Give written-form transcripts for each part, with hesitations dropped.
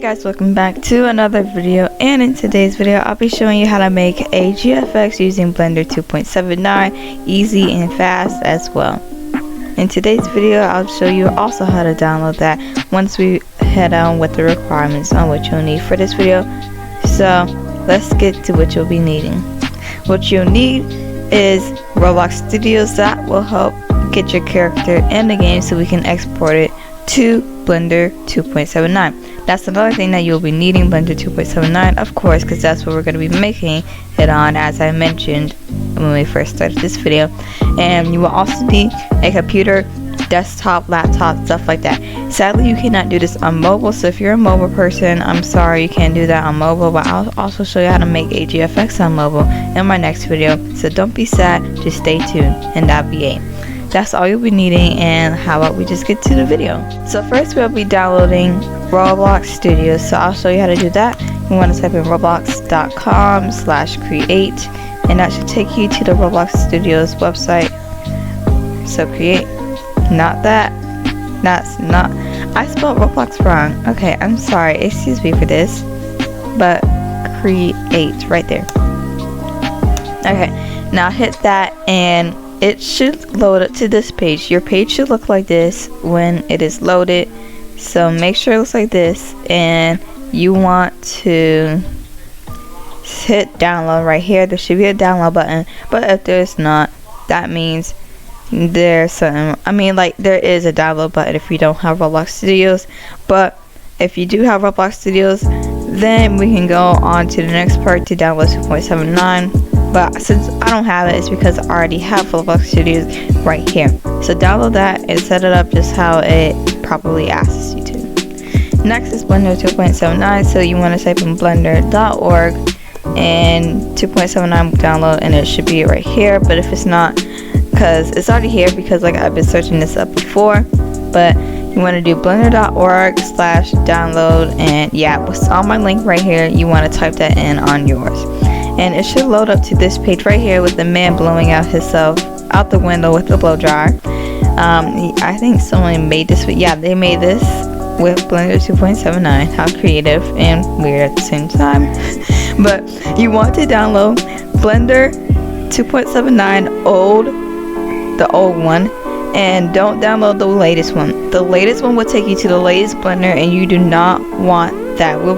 Guys, welcome back to another video, and in today's video I'll be showing you how to make a GFX using Blender 2.79 easy and fast as well. In today's video I'll show you also how to download that once we head on with the requirements on what you'll need for this video. So let's get to what you'll be needing. What you'll need is Roblox Studios. That will help get your character in the game so we can export it to Blender 2.79. That's another thing that you'll be needing, Blender 2.79, of course, because that's what we're going to be making it on, as I mentioned when we first started this video. And you will also need a computer, desktop, laptop, stuff like that. Sadly, you cannot do this on mobile, so if you're a mobile person, I'm sorry you can't do that on mobile, but I'll also show you how to make a GFX on mobile in my next video. So don't be sad, just stay tuned, and that'll be it. That's all you'll be needing, and how about we just get to the video. So first we'll be downloading Roblox Studios, so I'll show you how to do that. You want to type in roblox.com/create, and that should take you to the Roblox Studios website. So create, not that, that's not, I spelled Roblox wrong. Okay, I'm sorry, excuse me for this, but create right there. Okay, now hit that and it should load up to this page. Your page should look like this when it is loaded, so make sure it looks like this, and you want to hit download right here. There should be a download button, but if there's not, that means there's some, there is a download button if you don't have Roblox Studios. But if you do have Roblox Studios, then we can go on to the next part to download 2.79. But since I don't have it, it's because I already have Roblox Studios right here. So download that and set it up just how it properly asks you to. Next is Blender 2.79, so you want to type in blender.org and 2.79 download, and it should be right here. But if it's not, because it's already here, because like I've been searching this up before, but you want to do blender.org/download, and yeah, what's on my link right here, you want to type that in on yours. And it should load up to this page right here with the man blowing out himself out the window with the blow dryer. I think someone made this, yeah, they made this with Blender 2.79. How creative and weird at the same time. But you want to download Blender 2.79 the old one, and don't download the latest one. The latest one will take you to the latest Blender, and you do not want that. We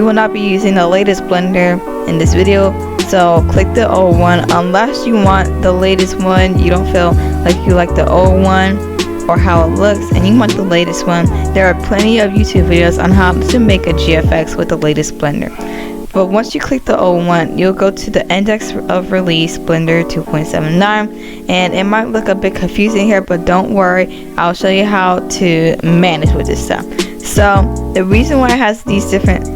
will not be using the latest Blender in this video, so click the old one unless you want the latest one. You don't feel like you like the old one or how it looks and you want the latest one. There are plenty of YouTube videos on how to make a GFX with the latest Blender. But once you click the old one, you'll go to the index of release Blender 2.79, and it might look a bit confusing here, but don't worry, I'll show you how to manage with this stuff. So the reason why it has these different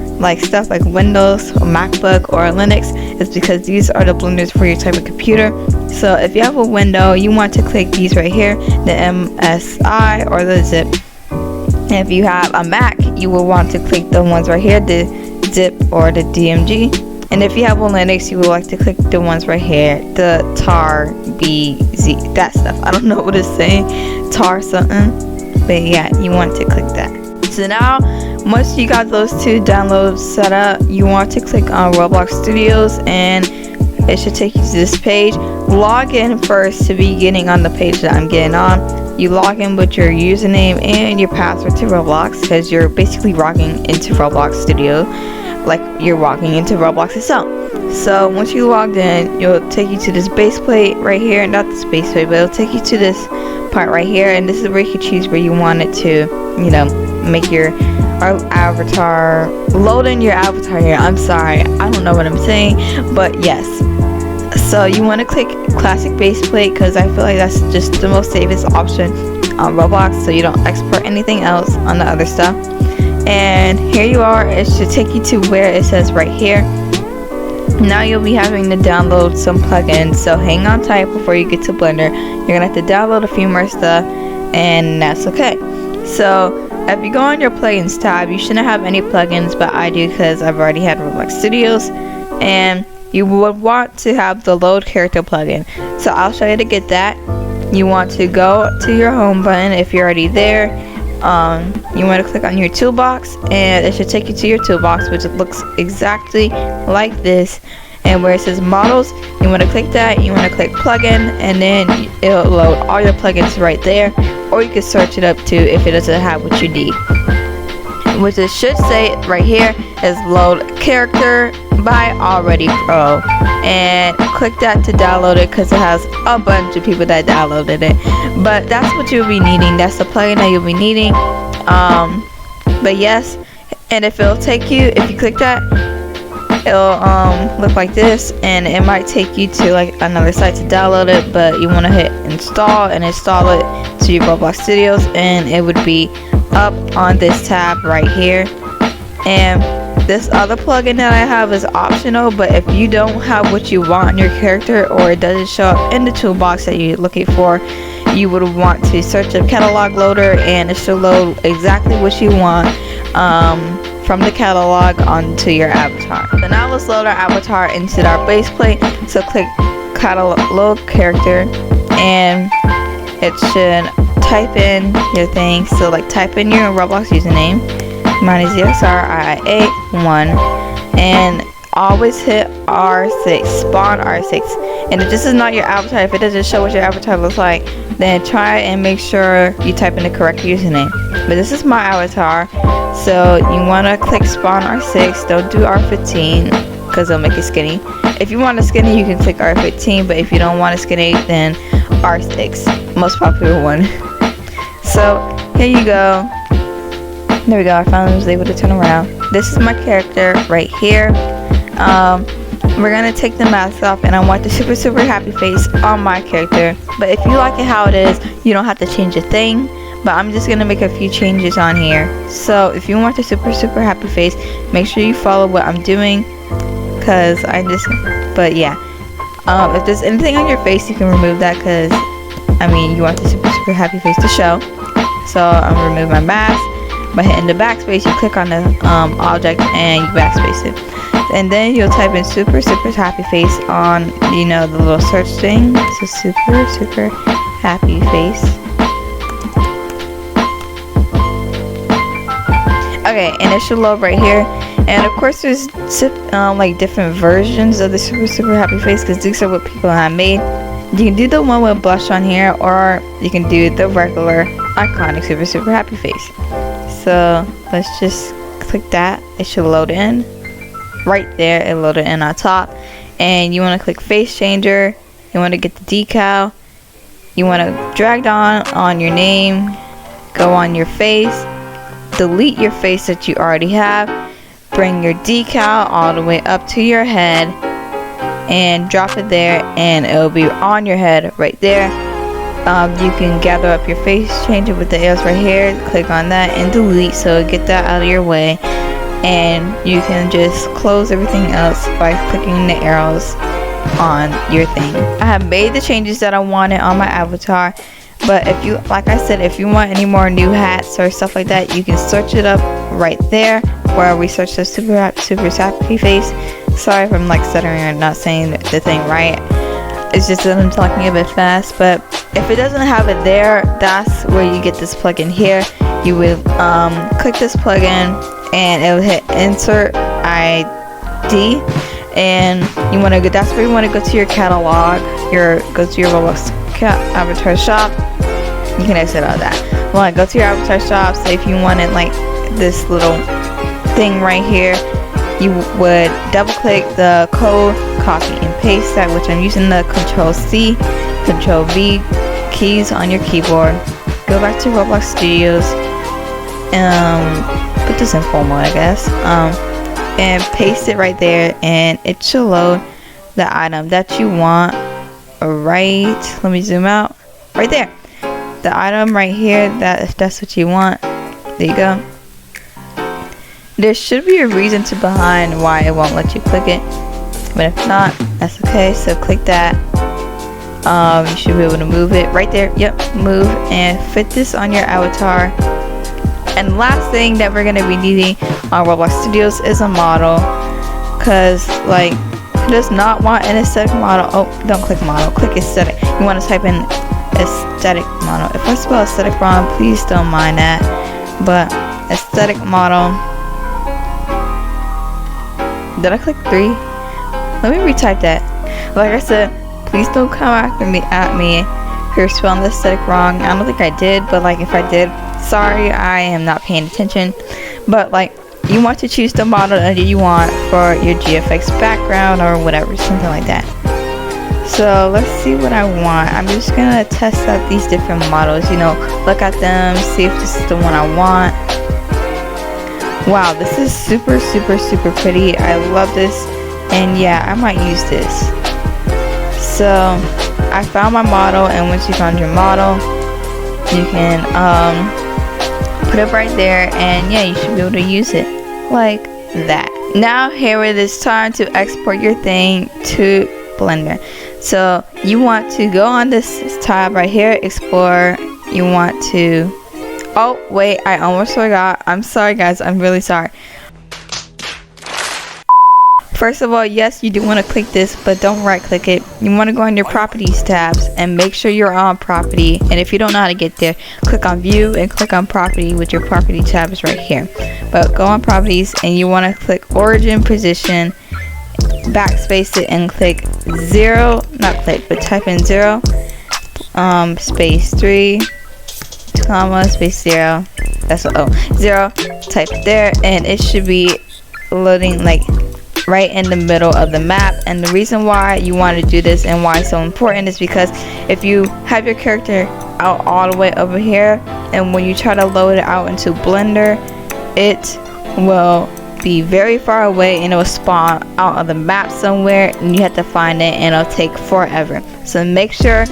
stuff like Windows or MacBook or Linux is because these are the blenders for your type of computer. So if you have a window, you want to click these right here, the MSI or the zip. And if you have a Mac, you will want to click the ones right here, the zip or the DMG. And if you have a Linux, you would like to click the ones right here, the tar BZ, that stuff. I don't know what it's saying, tar something, but yeah, you want to click that. So now, once you got those two downloads set up, you want to click on Roblox Studios, and it should take you to this page. Log in first to be getting on the page that I'm getting on. You log in with your username and your password to Roblox, because you're basically logging into Roblox Studio like you're logging into Roblox itself. So once you logged in, it'll take you to this base plate right here, not this base plate, but it'll take you to this part right here, and this is where you can choose where you want it to, make your avatar, load in your avatar here. I'm sorry, I don't know what I'm saying, but yes. So you want to click classic base plate, because I feel like that's just the most safest option on Roblox, so you don't export anything else on the other stuff. And here you are, it should take you to where it says right here. Now you'll be having to download some plugins, so hang on tight before you get to Blender. You're gonna have to download a few more stuff, and that's okay. So if you go on your plugins tab, you shouldn't have any plugins, but I do because I've already had Roblox Studios, and you would want to have the load character plugin. So I'll show you to get that. You want to go to your home button if you're already there, you want to click on your toolbox, and it should take you to your toolbox, which looks exactly like this. And where it says models, you want to click that. You want to click plugin, and then it'll load all your plugins right there, or you can search it up too if it doesn't have what you need. Which it should say right here is load character by 𝑟𝑜𝑏𝑙𝑑 Pro, and click that to download it because it has a bunch of people that downloaded it. But that's what you'll be needing. That's the plugin that you'll be needing. But yes, and if it'll take you, if you click that, it'll look like this, and it might take you to like another site to download it, but you want to hit install and install it to your Roblox Studios, and it would be up on this tab right here. And this other plugin that I have is optional, but if you don't have what you want in your character, or it doesn't show up in the toolbox that you're looking for, you would want to search up catalog loader, and it should load exactly what you want from the catalog onto your avatar. So now let's load our avatar into our base plate. So click catalog character, and it should type in your thing. So like type in your Roblox username. Mine is 𝑔𝑎𝑚𝑒1, and always hit R6, spawn R6. And if this is not your avatar, if it doesn't show what your avatar looks like, then try and make sure you type in the correct username. But this is my avatar, so you want to click spawn R6. Don't do R15 because it'll make it skinny. If you want a skinny, you can click R15, but if you don't want a skinny, then R6, most popular one. So here you go. There we go. I finally was able to turn around. This is my character right here. We're gonna take the mask off, and I want the super happy face on my character. But if you like it how it is, you don't have to change a thing. But I'm just gonna make a few changes on here. So if you want the super happy face, make sure you follow what I'm doing, cause but yeah, if there's anything on your face, you can remove that, cause I mean you want the super happy face to show. So I'm gonna remove my mask by hitting the backspace. You click on the object and you backspace it, and then you'll type in super happy face on, you know, the little search thing. So super happy face. Okay, and it should load right here. And of course there's like different versions of the super happy face, because these are what people have made. You can do the one with blush on here, or you can do the regular iconic super happy face. So let's just click that. It should load in right there. It loaded in on top, and you want to click face changer. You want to get the decal. You want to drag down on your name, go on your face, delete your face that you already have, bring your decal all the way up to your head, and drop it there, and it'll be on your head right there. You can gather up your face changer with the arrows right here, click on that and delete, so get that out of your way, and you can just close everything else by clicking the arrows on your thing. I have made the changes that I wanted on my avatar, but if you, like I said, if you want any more new hats or stuff like that, you can search it up right there where we search the super happy face. Sorry if I'm like stuttering or not saying the thing right. It's just that I'm talking a bit fast. But if it doesn't have it there, that's where you get this plugin here. You will click this plugin, and it will hit insert ID, and you want to go. That's where you want to go to your catalog. Go to your Roblox avatar shop. You can exit out that. Well, go to your avatar shop. So if you wanted like this little thing right here, you would double click the code, copy and paste that, which I'm using the Control-C, Control-V keys on your keyboard. Go back to Roblox Studios, put this in full mode, I guess, and paste it right there, and it should load the item that you want. Right, let me zoom out. Right there, the item right here. That if that's what you want, there you go. There should be a reason behind why it won't let you click it, but if not, that's okay. So click that. You should be able to move it right there. Yep, move and fit this on your avatar. And last thing that we're gonna be needing on Roblox Studios is a model, cause like who does not want an aesthetic model? Oh, don't click model, click aesthetic. You want to type in aesthetic model. If I spell aesthetic wrong, please don't mind that. but aesthetic model. Did I click 3? Let me retype that. Like I said, please don't come after me if you're spelling the aesthetic wrong. I don't think I did, but like if I did, sorry, I am not paying attention. But like, you want to choose the model that you want for your GFX background or whatever, something like that. So let's see what I want. I'm just gonna test out these different models, you know, look at them, see if this is the one I want. Wow, this is super pretty. I love this, and yeah, I might use this. So I found my model, and once you found your model, you can put it right there, and yeah, you should be able to use it like that. Now here it is time to export your thing to Blender. So you want to go on this tab right here, Explorer. You want to, oh wait, I almost forgot. I'm sorry guys, I'm really sorry. First of all, yes, you do want to click this, but don't right click it. You want to go on your properties tabs and make sure you're on property. And if you don't know how to get there, click on view and click on property with your property tabs right here. But go on properties and you want to click origin position, backspace it and click 0, not click, but type in 0, space 3, comma, space 0, that's what, 0, type there, and it should be loading like right in the middle of the map. And the reason why you want to do this and why it's so important is because if you have your character out all the way over here, and when you try to load it out into Blender, it will be very far away and it will spawn out of the map somewhere, and you have to find it and it'll take forever. So make sure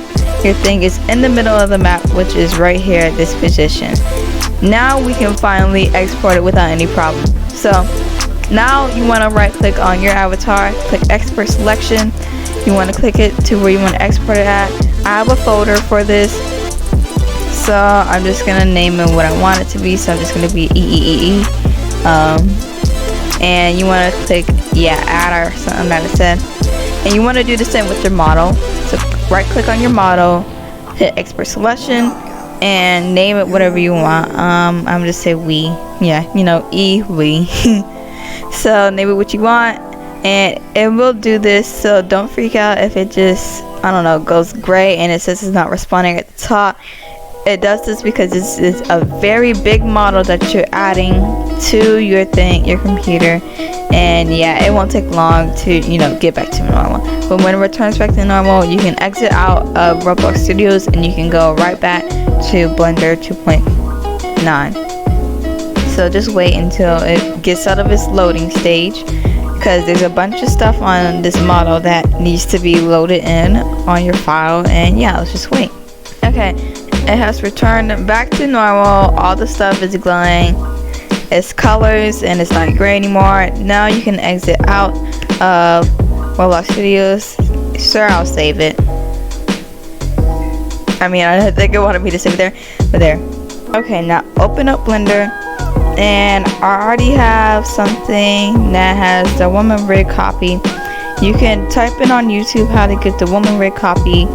your thing is in the middle of the map, which is right here at this position. Now we can finally export it without any problem. So now you want to right click on your avatar, click export selection. You want to click it to where you want to export it at. I have a folder for this, so I'm just gonna name it what I want it to be. So I'm just gonna be EEEE. And you want to click add or something that it said, and you want to do the same with your model. So right click on your model, hit export selection, and name it whatever you want. I'm just say we, yeah, you know, we. So name it what you want, and it will do this. So don't freak out if it just, I don't know, goes gray and it says it's not responding at the top. It does this because this is a very big model that you're adding to your thing, your computer, and yeah, it won't take long to, you know, get back to normal. But when it returns back to normal, you can exit out of Roblox Studios and you can go right back to Blender 2.9. So just wait until it gets out of its loading stage, because there's a bunch of stuff on this model that needs to be loaded in on your file, and yeah, let's just wait. Okay, it has returned back to normal. All the stuff is glowing, it's colors, and it's not gray anymore. Now you can exit out of Roblox Studios. Sure, I'll save it. I mean, I think it wanted me to save it there, but there. Okay, now open up Blender, and I already have something that has the 𝑤𝑜𝑚𝑒𝑛 copy. You can type in on YouTube how to get the 𝑤𝑜𝑚𝑒𝑛 copy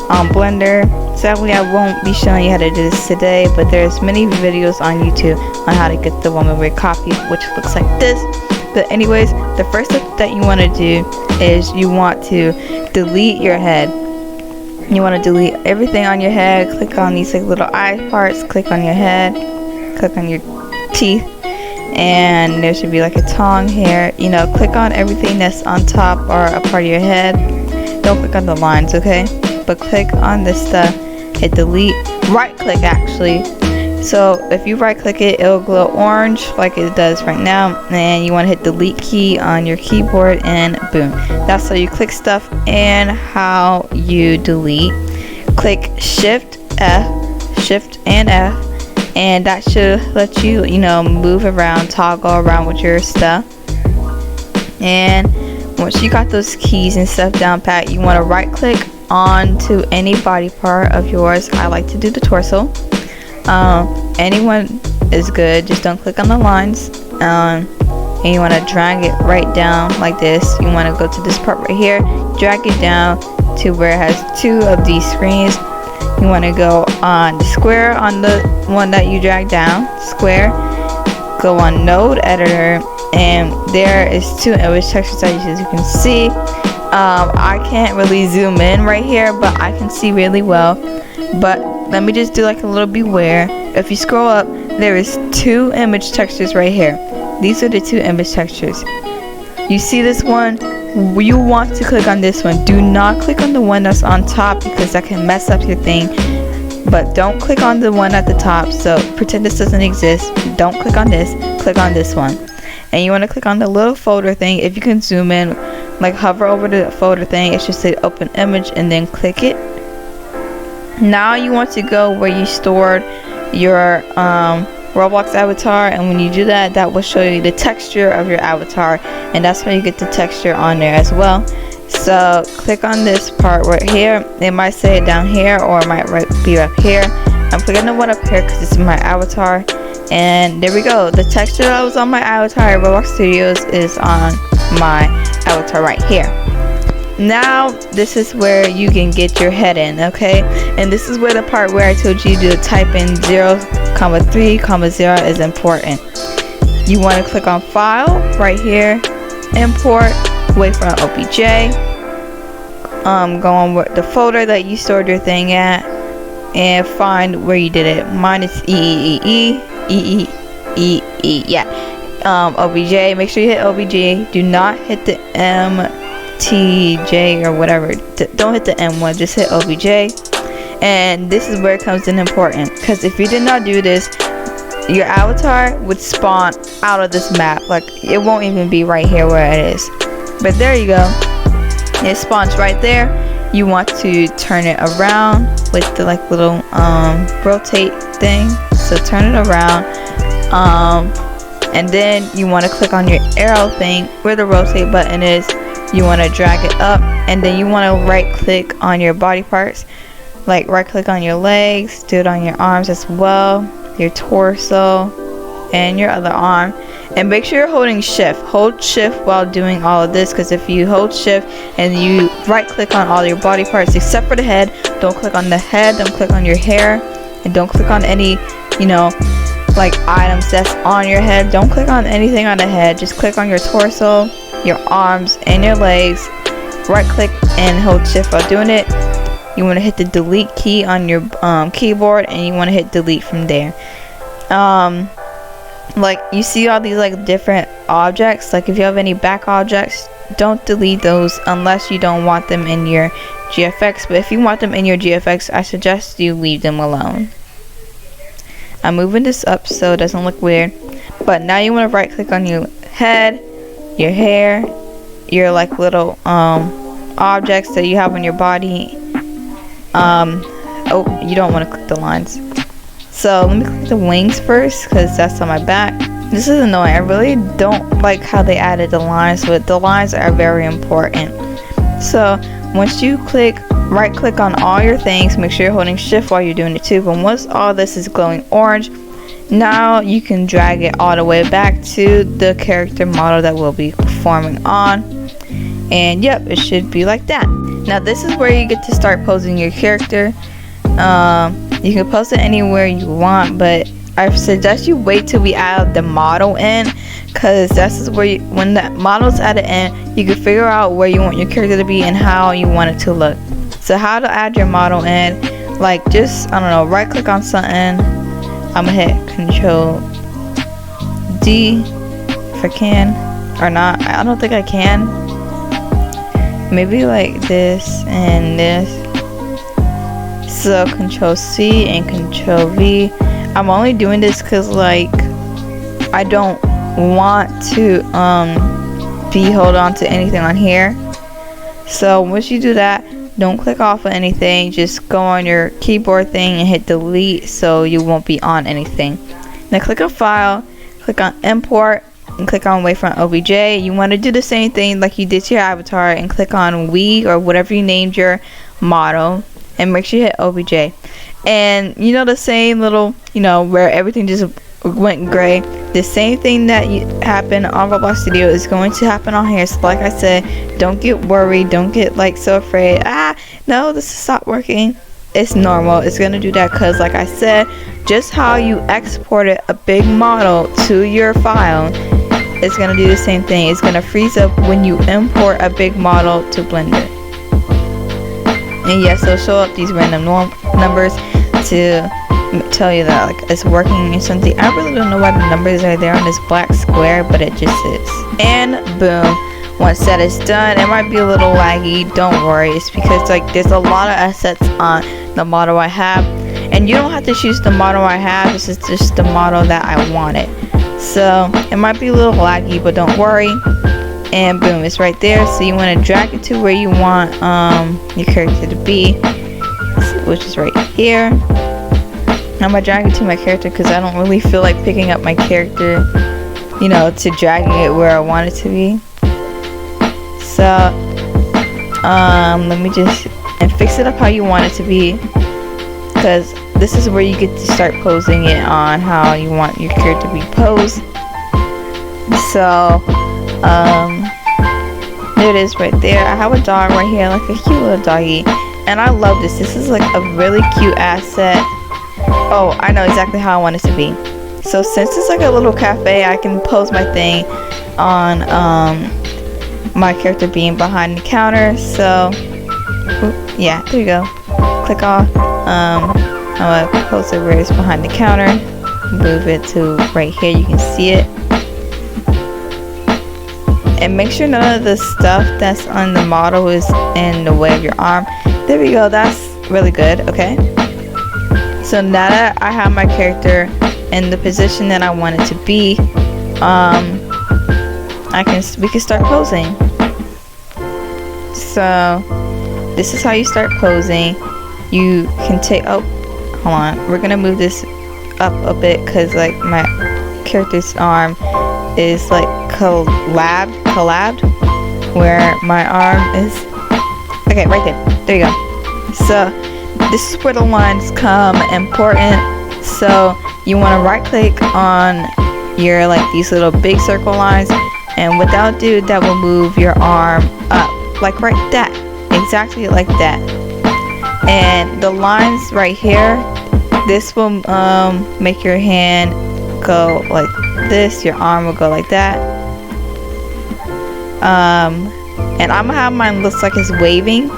on Blender. Sadly, I won't be showing you how to do this today, but there's many videos on YouTube on how to get the 𝑤𝑜𝑚𝑒𝑛 copy, which looks like this. But anyways, the first step that you want to do is you want to delete your head. You want to delete everything on your head. Click on these like little eye parts, click on your head, click on your teeth, and there should be like a tongue here. You know, click on everything that's on top or a part of your head. Don't click on the lines, okay? But click on this stuff, hit delete, right click actually. So if you right click it, it'll glow orange like it does right now, and you want to hit delete key on your keyboard, and boom, that's how you click stuff and how you delete. Click shift and F, and that should let you, you know, move around, toggle around with your stuff. And once you got those keys and stuff down pat, you want to right click onto any body part of yours. I like to do the torso. Anyone is good, just don't click on the lines. And you want to drag it right down like this. You want to go to this part right here, drag it down to where it has two of these screens. you want to go on the square on the one that you drag down, square, go on node editor, and there is 2 image textures as you can see. I can't really zoom in right here, but I can see really well. But let me just do like a little beware. If you scroll up, there is 2 image textures right here. These are the 2 image textures. You see this one? You want to click on this one. Do not click on the one that's on top because that can mess up your thing. But don't click on the one at the top. So pretend this doesn't exist. Don't click on this. Click on this one. And you want to click on the little folder thing. If you can zoom in, like hover over the folder thing, it should say open image, and then click it. Now you want to go where you stored your Roblox avatar, and when you do that, that will show you the texture of your avatar, and that's how you get the texture on there as well. So click on this part right here. It might say it down here, or it might be up here. I'm clicking the one up here because this is my avatar, and there we go. The texture that was on my avatar at Roblox Studios is on my avatar right here. Now this is where you can get your head in, okay? And this is where the part where I told you to type in 0,3,0 is important. You want to click on file right here, import, wait for an OBJ, go on the folder that you stored your thing at, and find where you did it. Mine is yeah. OBJ, make sure you hit OBJ. Do not hit the MTJ or whatever. Don't hit the M1, just hit OBJ. And this is where it comes in important, because if you did not do this, your avatar would spawn out of this map. Like, it won't even be right here where it is. But there you go. It spawns right there. You want to turn it around with the like little rotate thing. So turn it around. And then you want to click on your arrow thing where the rotate button is. You want to drag it up, and then you want to right click on your body parts. Like right click on your legs, do it on your arms as well, your torso, and your other arm. And make sure you're holding shift. Hold shift while doing all of this, because if you hold shift and you right click on all your body parts except for the head, don't click on the head, don't click on your hair, and don't click on any, you know, like items that's on your head. Don't click on anything on the head, just click on your torso, your arms, and your legs. Right click and hold shift while doing it. You want to hit the delete key on your keyboard, and you want to hit delete from there. Like you see all these like different objects. Like if you have any back objects, don't delete those unless you don't want them in your GFX. But if you want them in your GFX, I suggest you leave them alone. I'm moving this up so it doesn't look weird. But now you want to right click on your head, your hair, your like little objects that you have on your body. Oh, you don't want to click the lines. So let me click the wings first, because that's on my back. This is annoying. I really don't like how they added the lines, but the lines are very important. So once you right click on all your things, make sure you're holding shift while you're doing it too. But once all this is glowing orange, now you can drag it all the way back to the character model that we'll be performing on. And yep, it should be like that. Now this is where you get to start posing your character. You can post it anywhere you want, but I suggest you wait till we add the model in, because this is where when the model's at the end, you can figure out where you want your character to be and how you want it to look. So how to add your model in, like just, I don't know, right click on something. I'm gonna hit Control D if I can, or not. I don't think I can. Maybe like this and this. So Control C and Control V. I'm only doing this because like I don't want to be hold on to anything on here. So once you do that, don't click off of anything, just go on your keyboard thing and hit delete so you won't be on anything. Now click on file, click on import, and click on wait for an OBJ. You want to do the same thing like you did to your avatar and click on we or whatever you named your model, and make sure you hit OBJ. And you know the same little, you know, where everything just went gray, the same thing that happened on Roblox Studio is going to happen on here. So like I said, don't get worried, don't get like so afraid, no, this is not working. it's normal. It's gonna do that because, like I said, just how you exported a big model to your file, it's gonna do the same thing. It's gonna freeze up when you import a big model to Blender. And yes, it'll show up these random numbers to tell you that like it's working or something. I really don't know why the numbers are there on this black square, but it just is. And boom. Once that is done, it might be a little laggy. Don't worry, it's because like there's a lot of assets on the model I have, and you don't have to choose the model I have. This is just the model that I wanted. So it might be a little laggy, but don't worry. And boom, it's right there. So you want to drag it to where you want your character to be, which is right here. I'm gonna drag it to my character because I don't really feel like picking up my character, you know, to dragging it where I want it to be. So let me just fix it up how you want it to be, because this is where you get to start posing it on how you want your character to be posed. So there it is right there. I have a dog right here, like a cute little doggy, and I love this. This is like a really cute asset. Oh, I know exactly how I want it to be. So since it's like a little cafe, I can pose my thing on my character being behind the counter. So yeah, there you go. Click off. I'm gonna post it where it's behind the counter. Move it to right here. You can see it. And make sure none of the stuff that's on the model is in the way of your arm. There we go. That's really good. Okay. So now that I have my character in the position that I want it to be, we can start posing. So this is how you start posing. You can take, oh, hold on, we're gonna move this up a bit because like my character's arm is like collabed where my arm is. Okay, right there you go. So this is where the lines come important. So you want to right click on your like these little big circle lines, and without do that will move your arm up like right that, exactly like that. And the lines right here, this will make your hand go like this, your arm will go like that. And I'm gonna have mine looks like it's waving.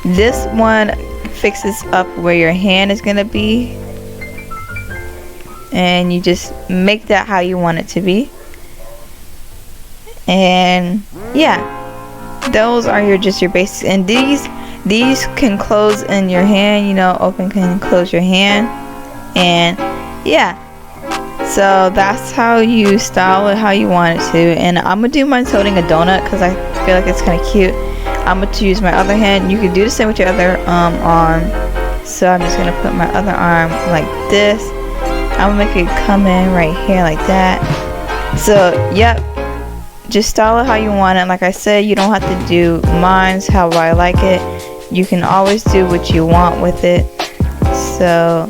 This one fixes up where your hand is gonna be, and you just make that how you want it to be. And yeah, those are your basics. And these can close in your hand, you know, open can close your hand. And yeah, so that's how you style it how you want it to. And I'm gonna do mine holding a donut because I feel like it's kind of cute. I'm going to use my other hand. You can do the same with your other arm. So I'm just going to put my other arm like this. I'm going to make it come in right here like that. So yep, just style it how you want it. Like I said, you don't have to do mine's how I like it. You can always do what you want with it. So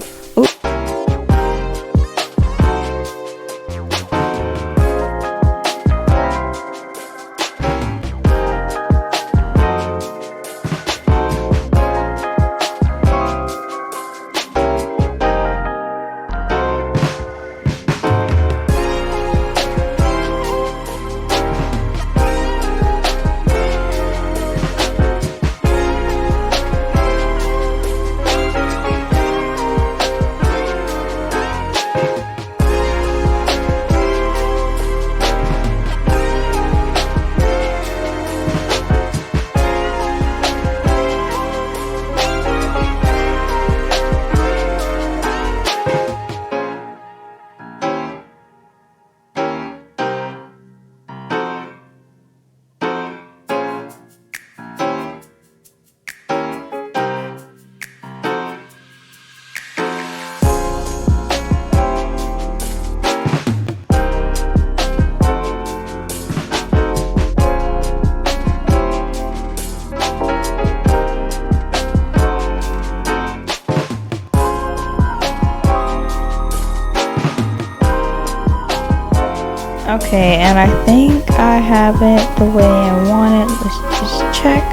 okay, and I think I have it the way I want it. Let's just check.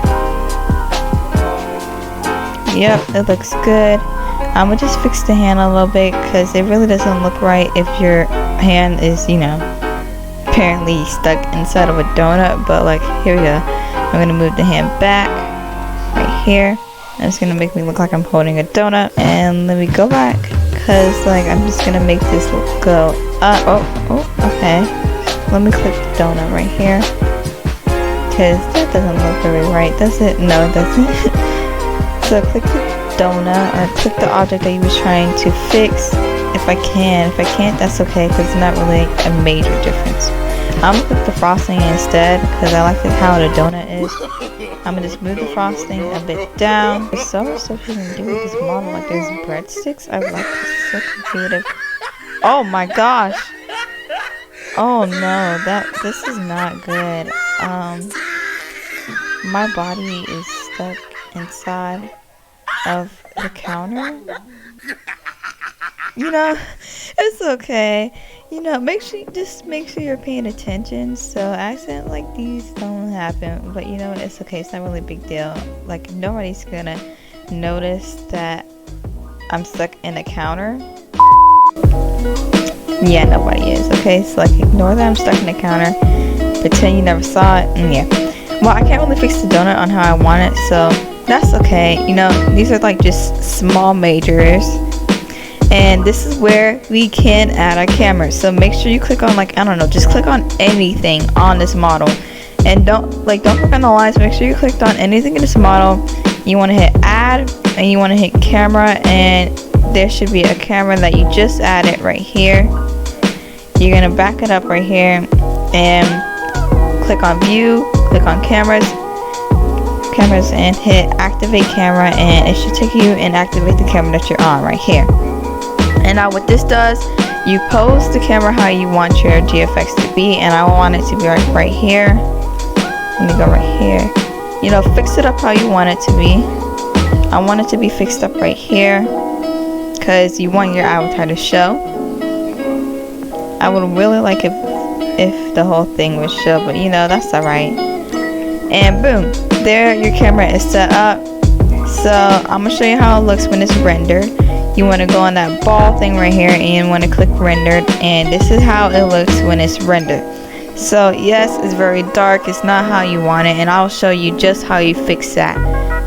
Yep, it looks good. I'm gonna just fix the hand a little bit because it really doesn't look right if your hand is, you know, apparently stuck inside of a donut. But like, here we go. I'm gonna move the hand back right here. And it's gonna make me look like I'm holding a donut. And let me go back because like I'm just gonna make this go up. Oh, okay. Let me click the donut right here because that doesn't look very right, does it? No, it doesn't. So click the donut or click the object that you was trying to fix if I can. If I can't, that's okay because it's not really a major difference. I'm gonna click the frosting instead because I like how the donut is. I'm gonna just move the frosting a bit down. There's so much stuff you can do with this model. Like there's breadsticks. I like this. It's so creative. Oh my gosh. Oh no, this is not good. My body is stuck inside of the counter. You know, it's okay. You know, make sure you're paying attention so accidents like these don't happen. But you know, it's okay. It's not really a big deal. Like nobody's gonna notice that I'm stuck in a counter. Yeah, nobody is. Okay, so like ignore that I'm stuck in a counter. Pretend you never saw it. And yeah. Well, I can't really fix the donut on how I want it, so that's okay. You know, these are like just small majors. And this is where we can add our camera. So make sure you click on like, I don't know, just click on anything on this model. And don't click on the lines. Make sure you clicked on anything in this model. You want to hit add and you want to hit camera, and there should be a camera that you just added right here. You're gonna back it up right here and click on view, click on cameras and hit activate camera, and it should take you and activate the camera that you're on right here. And now what this does, you pose the camera how you want your GFX to be, and I want it to be right here. Let me go right here. You know, fix it up how you want it to be. I want it to be fixed up right here because you want your avatar to show. I would really like it if the whole thing would show, but you know, that's alright. And boom, there your camera is set up. So I'm gonna show you how it looks when it's rendered. You want to go on that ball thing right here and you want to click rendered, and this is how it looks when it's rendered. So yes, it's very dark, it's not how you want it, and I'll show you just how you fix that.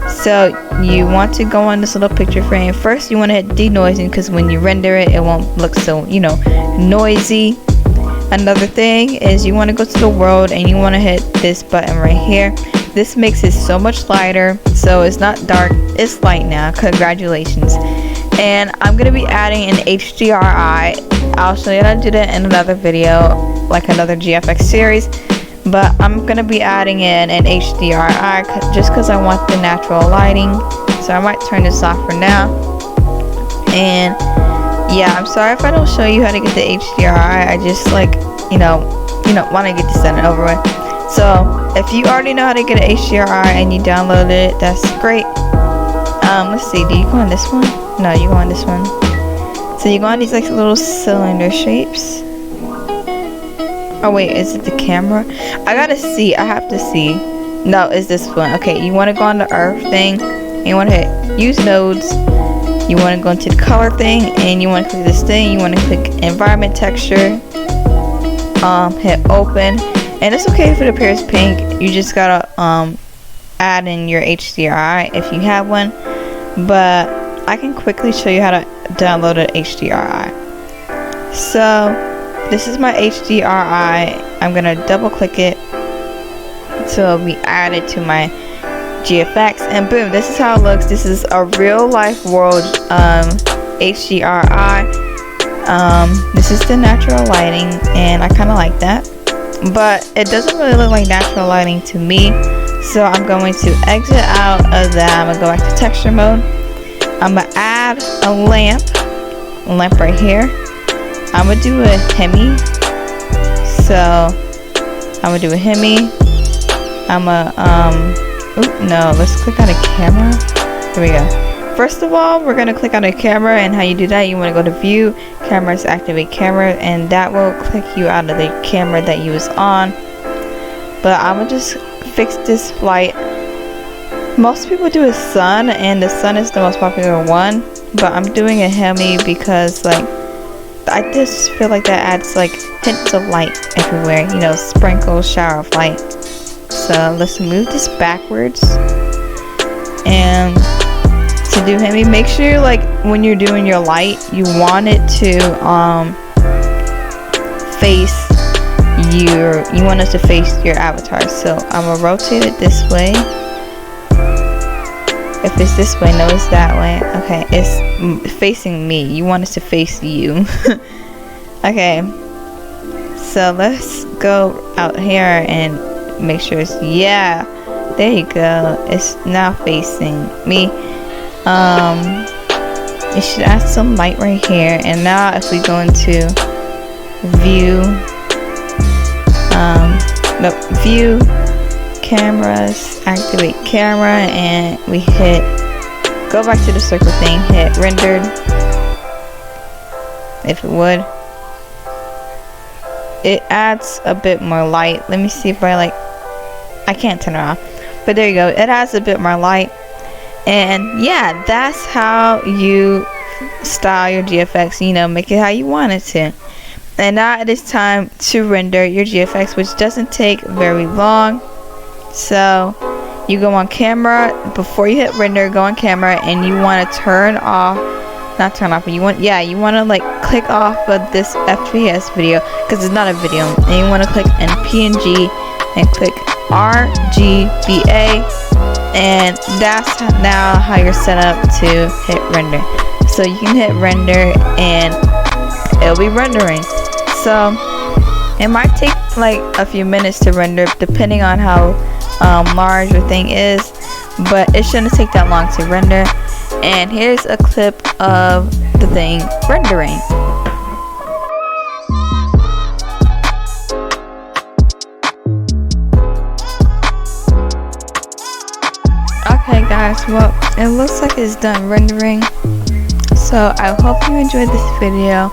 So you want to go on this little picture frame. First you want to hit denoising because when you render it, it won't look so, you know, noisy. Another thing is you want to go to the world and you want to hit this button right here. This makes it so much lighter, so it's not dark, it's light now. Congratulations. And I'm going to be adding an HDRI. I'll show you how to do that in another video, like another GFX series. But I'm going to be adding in an HDRI just because I want the natural lighting. So I might turn this off for now. And yeah, I'm sorry if I don't show you how to get the HDRI. I just like, you know, want to get this done and over with. So if you already know how to get an HDRI and you downloaded it, that's great. Let's see, do you go on this one? No, you go on this one. So you go on these like little cylinder shapes. Oh wait, is it the camera? I gotta see, I have to see. No, it's this one. Okay, you want to go on the earth thing and you want to hit use nodes. You want to go into the color thing and you want to click this thing. You want to click environment texture, hit open, and it's okay if it appears pink. You just gotta add in your HDRI if you have one, but I can quickly show you how to download an HDRI. So this is my HDRI. I'm gonna double click it so it'll be added to my GFX, and boom, this is how it looks. This is a real life world HDRI. This is the natural lighting, and I kind of like that, but it doesn't really look like natural lighting to me. So I'm going to exit out of that. I'm gonna go back to texture mode. I'm gonna add a lamp right here. I'm gonna do a Hemi. So I'm gonna do a Hemi. I'm gonna no, let's click on a camera. Here we go. First of all, we're gonna click on a camera, and how you do that, you want to go to view, cameras, activate camera, and that will click you out of the camera that you was on. But I'm gonna just fix this flight Most people do a sun, and the sun is the most popular one, but I'm doing a 𝙊𝑚𝑒 because like I just feel like that adds like hints of light everywhere, you know, sprinkle, shower of light. So let's move this backwards. And to do 𝙊𝑚𝑒, make sure like when you're doing your light, you want it to face you want us to face your avatar. So I'm gonna rotate it this way. If it's this way, no, it's that way. Okay, it's facing me. You want us to face you. Okay, so let's go out here and make sure it's, yeah, there you go. It's now facing me. It should add some light right here. And now if we go into view, view, cameras, activate camera, and we hit, go back to the circle thing, hit rendered, if it would. It adds a bit more light. Let me see if I can't turn it off, but there you go. It adds a bit more light. And yeah, that's how you style your GFX, you know, make it how you want it to. And now it is time to render your GFX, which doesn't take very long. So you go on camera, before you hit render, go on camera, and you want to turn off, not turn off, but you want to like click off of this FPS video, because it's not a video, and you want to click in PNG and click RGBA, and that's now how you're set up to hit render. So you can hit render and it'll be rendering. So it might take like a few minutes to render depending on how large your thing is, but it shouldn't take that long to render. And here's a clip of the thing rendering. Okay guys, well, it looks like it's done rendering. So I hope you enjoyed this video,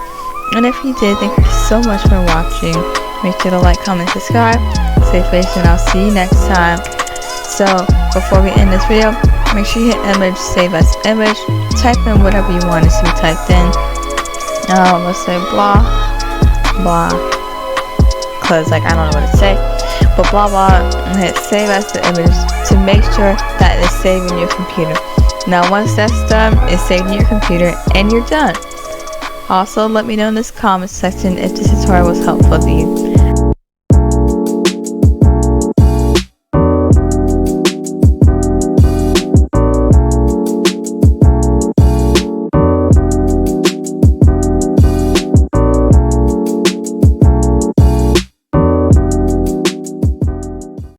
and if you did, thank you so much for watching. Make sure to like, comment, subscribe, stay face, and I'll see you next time. So before we end this video, make sure you hit image, save as image, type in whatever you want it to be typed in. Let's say blah blah, cause like I don't know what to say, but blah blah, and hit save as the image to make sure that it's saved in your computer. Now once that's done, it's saved in your computer and you're done. Also, let me know in this comment section if this tutorial was helpful to you.